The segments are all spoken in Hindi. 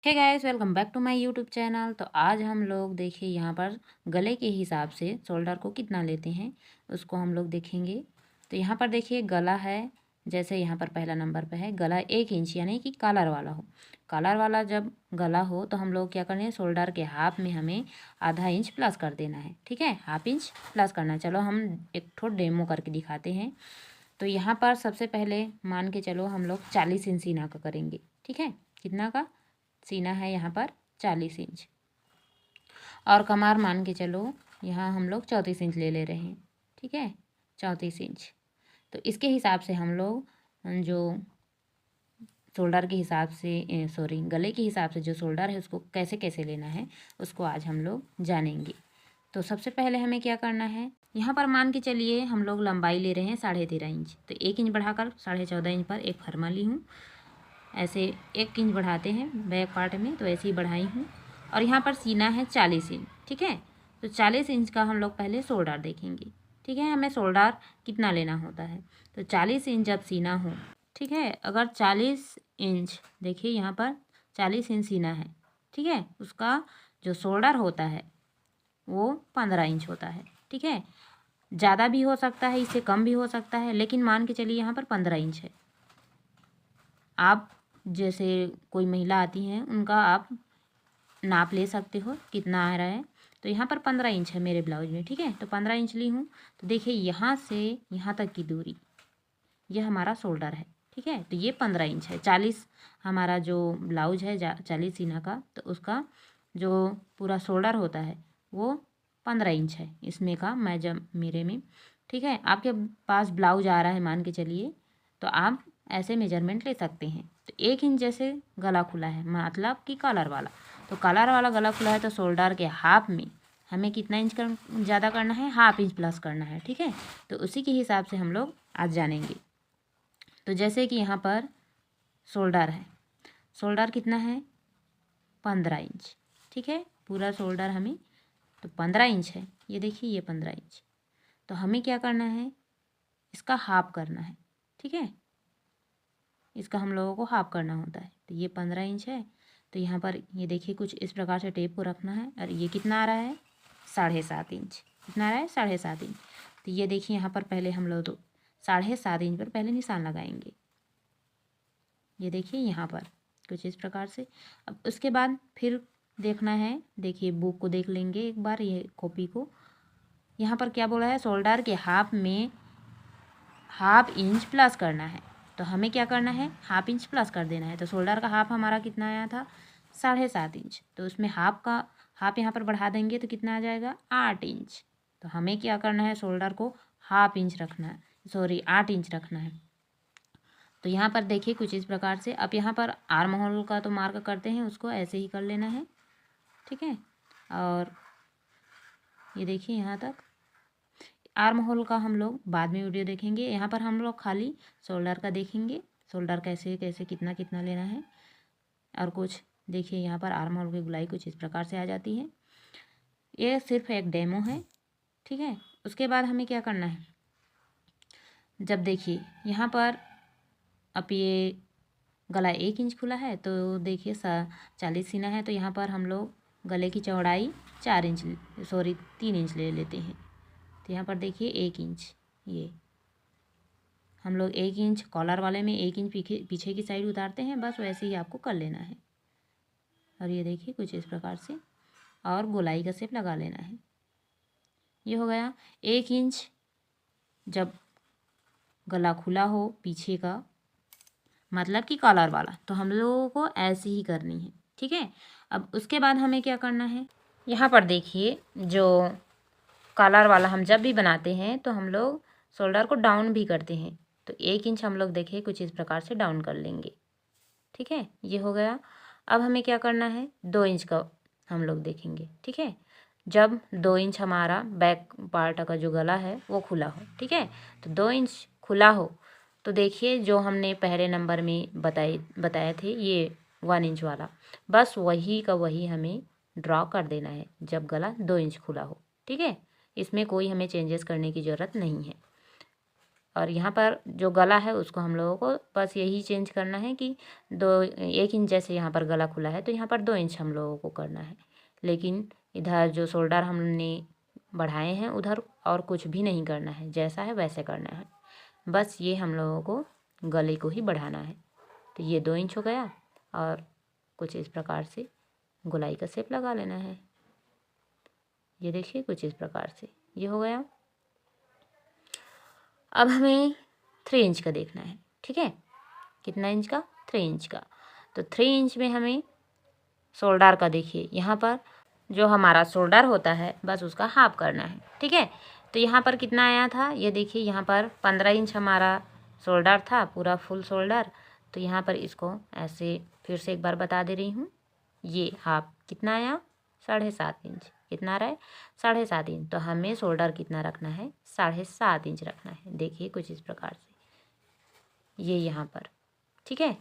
Hey guys, welcome back to my YouTube channel. तो आज हम लोग देखिए यहाँ पर गले के हिसाब से शोल्डर को कितना लेते हैं उसको हम लोग देखेंगे। तो यहाँ पर देखिए गला है, जैसे यहाँ पर पहला नंबर पे है गला 1 इंच, यानी कि कॉलर वाला हो। कॉलर वाला जब गला हो तो हम लोग क्या करना है, शोल्डर के हाफ में हमें आधा इंच प्लस कर देना है। ठीक है, हाफ इंच प्लस करना है। चलो हम एक ठो डेमो करके दिखाते हैं। तो यहाँ पर सबसे पहले मान के चलो हम लोग 40 इंच सीना का करेंगे। ठीक है, कितना का सीना है यहाँ पर 40 इंच, और कमर मान के चलो यहाँ हम लोग 34 इंच ले रहे हैं। ठीक है, 34 इंच। तो इसके हिसाब से हम लोग जो शोल्डर के हिसाब से सॉरी गले के हिसाब से जो शोल्डर है उसको कैसे कैसे लेना है उसको आज हम लोग जानेंगे। तो सबसे पहले हमें क्या करना है, यहाँ पर मान के चलिए हम लोग लंबाई ले रहे हैं 13.5 इंच। तो 1 इंच बढ़ाकर 14.5 इंच पर एक फरमा ली हूँ। ऐसे 1 इंच बढ़ाते हैं बैक पार्ट में, तो ऐसे ही बढ़ाई हूँ। और यहाँ पर सीना है 40 इंच। ठीक है, तो 40 इंच का हम लोग पहले शोल्डर देखेंगे। ठीक है, हमें शोल्डर कितना लेना होता है, तो 40 इंच जब सीना हो। ठीक है, अगर 40 इंच देखिए यहाँ पर 40 इंच सीना है। ठीक है, उसका जो शोल्डर होता है वो 15 इंच होता है। ठीक है, ज़्यादा भी हो सकता है, इससे कम भी हो सकता है, लेकिन मान के चलिए यहाँ पर 15 इंच है। आप जैसे कोई महिला आती हैं उनका आप नाप ले सकते हो कितना आ रहा है। तो यहाँ पर 15 इंच है मेरे ब्लाउज में। ठीक है, तो 15 इंच ली हूँ। तो देखिए यहाँ से यहाँ तक की दूरी, यह हमारा शोल्डर है। ठीक है, तो ये 15 इंच है। 40 हमारा जो ब्लाउज है 40 सीना का, तो उसका जो पूरा शोल्डर होता है वो 15 इंच है इसमें का मैं जब मेरे में। ठीक है, आपके पास ब्लाउज आ रहा है मान के चलिए, तो आप ऐसे मेजरमेंट ले सकते हैं। तो 1 इंच जैसे गला खुला है, मतलब कि कॉलर वाला, तो कॉलर वाला गला खुला है तो शोल्डर के हाफ में हमें कितना इंच ज़्यादा करना है, हाफ इंच प्लस करना है। ठीक है, तो उसी के हिसाब से हम लोग आज जानेंगे। तो जैसे कि यहाँ पर शोल्डर है, शोल्डर कितना है 15 इंच। ठीक है, पूरा शोल्डर हमें तो 15 इंच है। ये देखिए ये 15 इंच, तो हमें क्या करना है, इसका हाफ करना है। ठीक है, इसका हम लोगों को हाफ करना होता है। तो ये 15 इंच है, तो यहाँ पर ये देखिए कुछ इस प्रकार से टेप को रखना है। और ये कितना आ रहा है 7.5 इंच। कितना आ रहा है 7.5 इंच। तो ये देखिए यहाँ पर पहले हम लोग तो 7.5 इंच पर पहले निशान लगाएंगे। ये देखिए यहाँ पर कुछ इस प्रकार से। अब उसके बाद फिर देखना है, देखिए बुक को देख लेंगे एक बार, ये कॉपी को। यहाँ पर क्या बोला है, शोल्डर के हाफ में हाफ इंच प्लस करना है। तो हमें क्या करना है, हाफ इंच प्लस कर देना है। तो शोल्डर का हाफ हमारा कितना आया था 7.5 इंच, तो उसमें हाफ यहाँ पर बढ़ा देंगे तो कितना आ जाएगा 8 इंच। तो हमें क्या करना है, शोल्डर को हाफ इंच रखना है, सॉरी 8 इंच रखना है। तो यहाँ पर देखिए कुछ इस प्रकार से। अब यहाँ पर आर्म होल का तो मार्क करते हैं, उसको ऐसे ही कर लेना है। ठीक है, और ये देखिए यहाँ तक। आर्म होल का हम लोग बाद में वीडियो देखेंगे। यहाँ पर हम लोग खाली शोल्डर का देखेंगे, शोल्डर कैसे कैसे कितना कितना लेना है। और कुछ देखिए यहाँ पर आर्म होल की गुलाई कुछ इस प्रकार से आ जाती है। ये सिर्फ एक डेमो है। ठीक है, उसके बाद हमें क्या करना है, जब देखिए यहाँ पर अब ये गला 1 इंच खुला है, तो देखिए 40 सीना है, तो यहाँ पर हम लोग गले की चौड़ाई 4 इंच, सॉरी 3 इंच ले लेते हैं। तो यहाँ पर देखिए 1 इंच, ये हम लोग 1 इंच कॉलर वाले में 1 इंच पीछे की साइड उतारते हैं, बस वैसे ही आपको कर लेना है। और ये देखिए कुछ इस प्रकार से, और गोलाई का शेप लगा लेना है। ये हो गया 1 इंच जब गला खुला हो पीछे का, मतलब कि कॉलर वाला, तो हम लोगों को ऐसे ही करनी है। ठीक है, अब उसके बाद हमें क्या करना है, यहाँ पर देखिए जो कॉलर वाला हम जब भी बनाते हैं तो हम लोग शोल्डर को डाउन भी करते हैं। तो 1 इंच हम लोग देखिए कुछ इस प्रकार से डाउन कर लेंगे। ठीक है, ये हो गया। अब हमें क्या करना है, 2 इंच का हम लोग देखेंगे। ठीक है, जब 2 इंच हमारा बैक पार्ट का जो गला है वो खुला हो। ठीक है, तो 2 इंच खुला हो, तो देखिए जो हमने पहले नंबर में बताए थे ये 1 इंच वाला, बस वही का वही हमें ड्रॉ कर देना है जब गला 2 इंच खुला हो। ठीक है, इसमें कोई हमें चेंजेस करने की ज़रूरत नहीं है। और यहाँ पर जो गला है उसको हम लोगों को बस यही चेंज करना है कि 1 इंच, जैसे यहाँ पर गला खुला है तो यहाँ पर 2 इंच हम लोगों को करना है। लेकिन इधर जो शोल्डर हमने बढ़ाए हैं उधर और कुछ भी नहीं करना है, जैसा है वैसे करना है। बस ये हम लोगों को गले को ही बढ़ाना है। तो ये 2 इंच हो गया और कुछ इस प्रकार से गोलाई का शेप लगा लेना है। ये देखिए कुछ इस प्रकार से ये हो गया। अब हमें 3 इंच का देखना है, ठीक है। कितना इंच का? 3 इंच का। तो 3 इंच में हमें शोल्डर का देखिए यहाँ पर जो हमारा शोल्डर होता है बस उसका हाफ करना है, ठीक है। तो यहाँ पर कितना आया था ये देखिए, यहाँ पर 15 इंच हमारा शोल्डर था, पूरा फुल शोल्डर। तो यहाँ पर इसको ऐसे फिर से एक बार बता दे रही हूँ, ये हाफ कितना आया? 7.5 इंच। कितना आ रहा है? 7.5 इंच। तो हमें शोल्डर कितना रखना है? 7.5 इंच रखना है। देखिए कुछ इस प्रकार से ये यहाँ पर, ठीक है।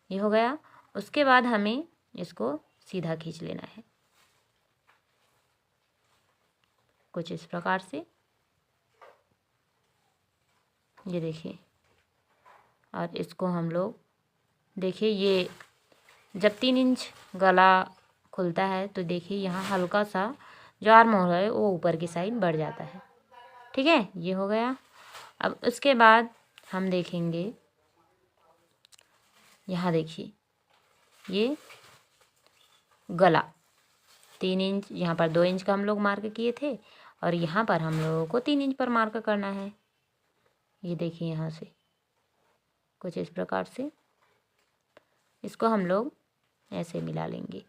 ये हो गया। उसके बाद हमें इसको सीधा खींच लेना है कुछ इस प्रकार से, ये देखिए। और इसको हम लोग देखिए, ये जब 3 इंच गला खुलता है तो देखिए यहाँ हल्का सा जो आर्म होल है वो ऊपर की साइड बढ़ जाता है, ठीक है। ये हो गया। अब उसके बाद हम देखेंगे, यहाँ देखिए ये गला 3 इंच, यहाँ पर 2 इंच का हम लोग मार्क किए थे और यहाँ पर हम लोगों को 3 इंच पर मार्क करना है। ये देखिए यहाँ से कुछ इस प्रकार से इसको हम लोग ऐसे मिला लेंगे।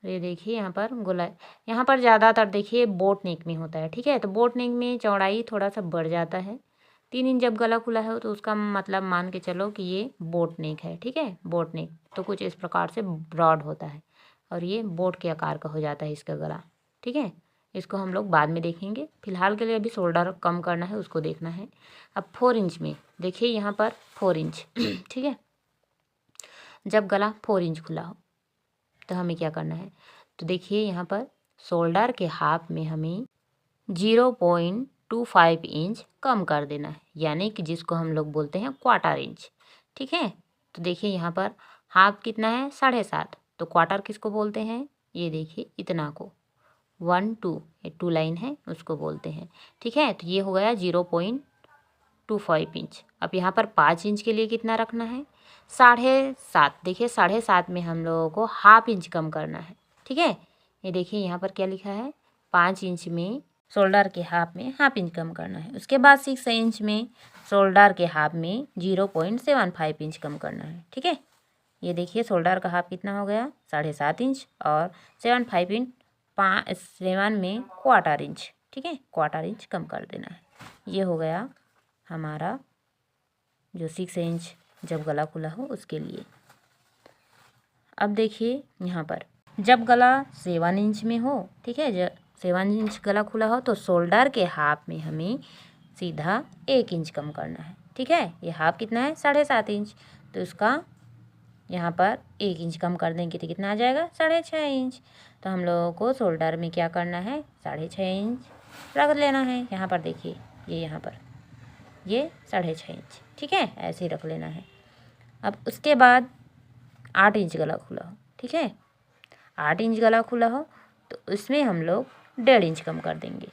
ये देखिए यहाँ पर गोलाई, यहाँ पर ज़्यादातर देखिए बोट नेक में होता है, ठीक है। तो बोट नेक में चौड़ाई थोड़ा सा बढ़ जाता है। 3 इंच जब गला खुला है तो उसका मतलब मान के चलो कि ये बोट नेक है, ठीक है। बोट नेक तो कुछ इस प्रकार से ब्रॉड होता है और ये बोट के आकार का हो जाता है इसका गला, ठीक है। इसको हम लोग बाद में देखेंगे, फिलहाल के लिए अभी शोल्डर कम करना है उसको देखना है। अब 4 इंच में देखिए यहाँ पर 4 इंच ठीक है। जब गला 4 इंच खुला हो तो हमें क्या करना है? तो देखिए यहाँ पर शोल्डर के हाफ में हमें 0.25 इंच कम कर देना है, यानी कि जिसको हम लोग बोलते हैं 1/4 इंच, ठीक है। तो देखिए यहाँ पर हाफ कितना है? 7.5। तो क्वार्टर किसको बोलते हैं? ये देखिए इतना को 1 2, ये 2 लाइन है उसको बोलते हैं, ठीक है। तो ये हो गया 0.25 इंच। अब यहाँ पर 5 इंच के लिए कितना रखना है? 7.5। देखिए 7.5 में हम लोगों को हाफ इंच कम करना है, ठीक है। ये देखिए यहाँ पर क्या लिखा है? 5 इंच में शोल्डर के हाफ में हाफ इंच कम करना है। उसके बाद 6 इंच में शोल्डर के हाफ में 0.75 इंच कम करना है, ठीक है। ये देखिए शोल्डर का हाफ कितना हो गया? 7.5 इंच और 7 में 1/4 इंच, ठीक है। 1/4 इंच कम कर देना है। ये हो गया हमारा जो 6 इंच जब गला खुला हो उसके लिए। अब देखिए यहाँ पर जब गला 7 इंच में हो, ठीक है, जब 7 इंच गला खुला हो तो शोल्डर के हाफ में हमें सीधा 1 इंच कम करना है, ठीक है। ये हाफ कितना है? 7.5 इंच। तो इसका यहाँ पर 1 इंच कम कर देंगे तो कितना आ जाएगा? 6.5 इंच। तो हम लोगों को शोल्डर में क्या करना है? 6.5 इंच रख लेना है। यहाँ पर देखिए ये यहाँ पर ये 6.5 इंच, ठीक है, ऐसे ही रख लेना है। अब उसके बाद 8 इंच गला खुला हो, ठीक है। 8 इंच गला खुला हो तो उसमें हम लोग 1.5 इंच कम कर देंगे।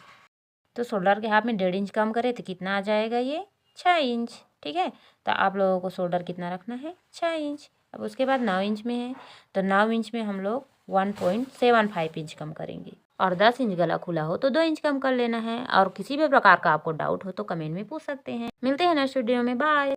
तो शोल्डर के हाफ में 1.5 इंच कम करें तो कितना आ जाएगा? ये 6 इंच, ठीक है। तो आप लोगों को शोल्डर कितना रखना है? 6 इंच। अब उसके बाद 9 इंच में है तो 9 इंच में हम लोग 1.75 इंच कम करेंगे। और 10 इंच गला खुला हो तो 2 इंच कम कर लेना है। और किसी भी प्रकार का आपको डाउट हो तो कमेंट में पूछ सकते हैं। मिलते हैं नेक्स्ट वीडियो में, बाय।